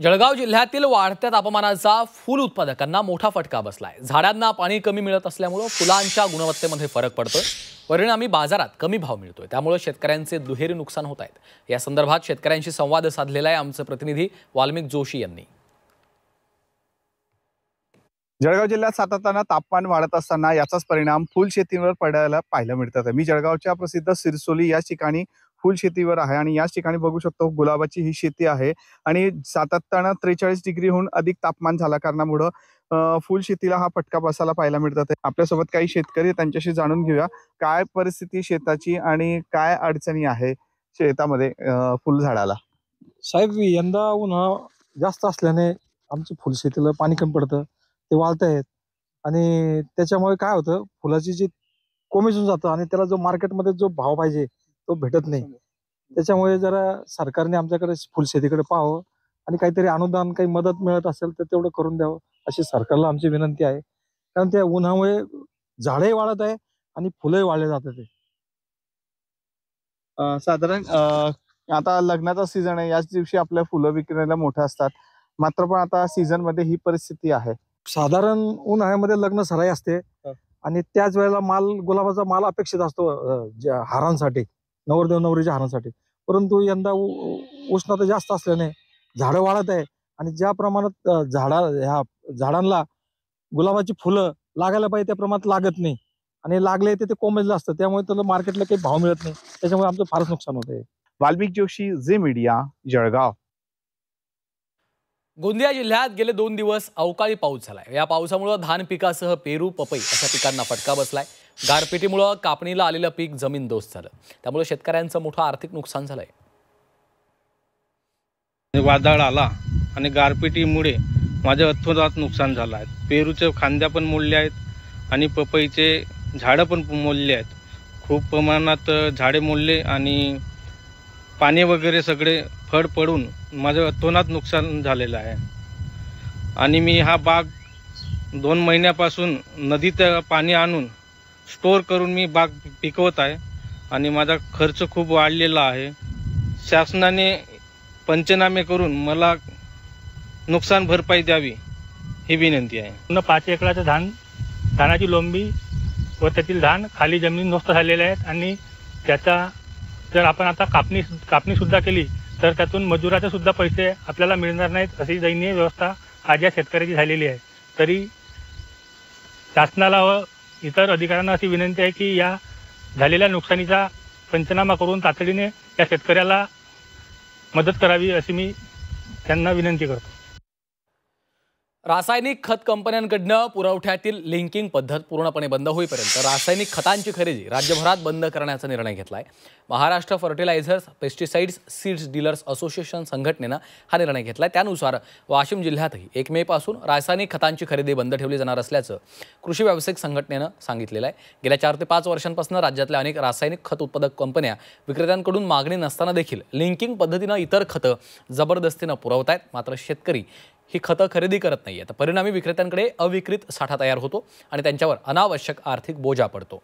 जळगाव जिल्ह्यातील वाढत्या तापमानाचा फूल उत्पादकांना मोठा फटका बसलाय। झाडांना पाणी कमी मिळत असल्यामुळे फुलांच्या गुणवत्तेमध्ये फरक पडतोय। परिणामी बाजारात कमी भाव मिळतोय, त्यामुळे शेतकऱ्यांचे दुहेरी नुकसान होत आहेत। या संदर्भात शेतकऱ्यांशी संवाद साधलेला आहे आमचे प्रतिनिधी वाल्मिक जोशी यांनी। जळगाव जिल्ह्यात सातत्याने तापमान वाढत असताना याचाच परिणाम फुल शेतीवर पडायला पाहायला मिळतात। मी जळगावच्या प्रसिद्ध सिरसोली या ठिकाणी फुल शेतीवर आहे आणि याच ठिकाणी बघू शकतो गुलाबाची ही शेती आहे आणि सातत्याने 43 डिग्रीहून अधिक तापमान झाल्या कारणामुळे फुल शेतीला हा फटका बसायला पाहायला मिळतात। आपल्यासोबत काही शेतकरी त्यांच्याशी जाणून घेऊया काय परिस्थिती शेताची आणि काय अडचणी आहे शेतामध्ये फुल झाडाला। साहेब, यंदा उन्हाळा जास्त असल्याने आमच्या फुल शेतीला पाणी कमी पडतं, ते वाळत आहेत आणि त्याच्यामुळे काय होतं, फुलाची जी कोमेजून जातं आणि त्याला जो मार्केटमध्ये जो भाव पाहिजे तो भेटत नाही। त्याच्यामुळे जरा सरकारने आमच्याकडे फुलशेतीकडे पाहावं आणि काहीतरी अनुदान काही मदत मिळत असेल तर तेवढं करून द्यावं अशी सरकारला आमची विनंती आहे। कारण त्या उन्हामुळे झाडे वाढत आहे आणि फुलंही वाढले जातात आहे। साधारण आता लग्नाचा सीझन आहे, याच दिवशी आपल्या फुलं विक्रीला मोठ्या असतात, मात्र पण आता सीझन मध्ये ही परिस्थिती आहे। साधारण उन्हाळ्यामध्ये लग्न सराई असते आणि त्याच वेळेला गुलाबाचा माल अपेक्षित असतो हारांसाठी, नवरदेव नवरीच्या हारांसाठी। परंतु यंदा उष्णता जास्त असल्याने झाडं वाढत आहे आणि ज्या प्रमाणात ह्या झाडांना गुलाबाची फुलं लागायला पाहिजे त्या प्रमाणात लागत नाही आणि लागले ते कोमेजलं असतं, त्यामुळे त्याला मार्केटला काही भाव मिळत नाही। त्याच्यामुळे आमचं फारच नुकसान होत आहे। Valmik Joshi, Zee media, Jalgaon. गोंदिया जिल्ह्यात गेले 2 दिवस अवकाळी पाऊस झालाय। या पावसामुळे धान पिकासह पेरू, पपई अशा पिकांना फटका बसलाय। गारपिटीमुळे कापणीला आलेलं पीक जमीनदोस्त झालं, त्यामुळे शेतकऱ्यांचं मोठं आर्थिक नुकसान झालंय। वादळ आला आणि गारपिटीमुळे माझ्या अथोनात नुकसान झालं आहे। पेरूचे खांद्या पण मोडले आहेत आणि पपईचे झाडं पण मोडले आहेत। खूप प्रमाणात झाडे मोडले आणि पाणी वगैरे सगळे फळ पडून माझं अतोनात नुकसान झालेलं आहे। आणि मी हा बाग 2 महिन्यापासून नदीत पाणी आणून स्टोअर करून मी बाग पिकवत आहे आणि माझा खर्च खूप वाढलेला आहे। शासनाने पंचनामे करून मला नुकसान भरपाई द्यावी ही विनंती आहे। पूर्ण 5 एकराचं धानाची लोंबी व त्यातील धान खाली जमिनीत झालेले आहेत आणि त्याचा जर आपण आता कापणी सुद्धा केली तर त्यातून मजुराचे सुद्धा पैसे आपल्याला मिळणार नाहीत, अशी दयनीय व्यवस्था आज या शेतकऱ्याची झालेली आहे। तरी शासनाला व इतर अधिकाऱ्यांना अशी विनंती आहे की या झालेल्या नुकसानीचा पंचनामा करून तातडीने या शेतकऱ्याला मदत करावी अशी मी त्यांना विनंती करतो। रासायनिक खत कंपन्यांकडून पुरवठ्यातील लिंकिंग पद्धत पूर्णपणे बंद होईपर्यंत रासायनिक खतांची खरेदी राज्यभरात बंद करण्याचा निर्णय घेतलाय। Maharashtra fertilisers pesticides seeds dealers association संघटनेनं हा निर्णय घेतलाय। त्यानुसार वाशिम जिल्ह्यातही 1 मे पासून रासायनिक खतांची खरेदी बंद ठेवली जाणार असल्याचं कृषी व्यावसायिक संघटनेनं सांगितलेलं आहे। गेल्या 4 ते 5 वर्षांपासून राज्यातल्या अनेक रासायनिक खत उत्पादक कंपन्या विक्रेत्यांकडून मागणी नसताना देखील लिंकिंग पद्धतीनं इतर खतं जबरदस्तीनं पुरवतायत, मात्र शेतकरी ही खतं खरेदी करत नाहीये। परिणामी विक्रेत्यांकडे अविक्रीत साठा तयार होतो आणि त्यांच्यावर अनावश्यक आर्थिक बोजा पडतो।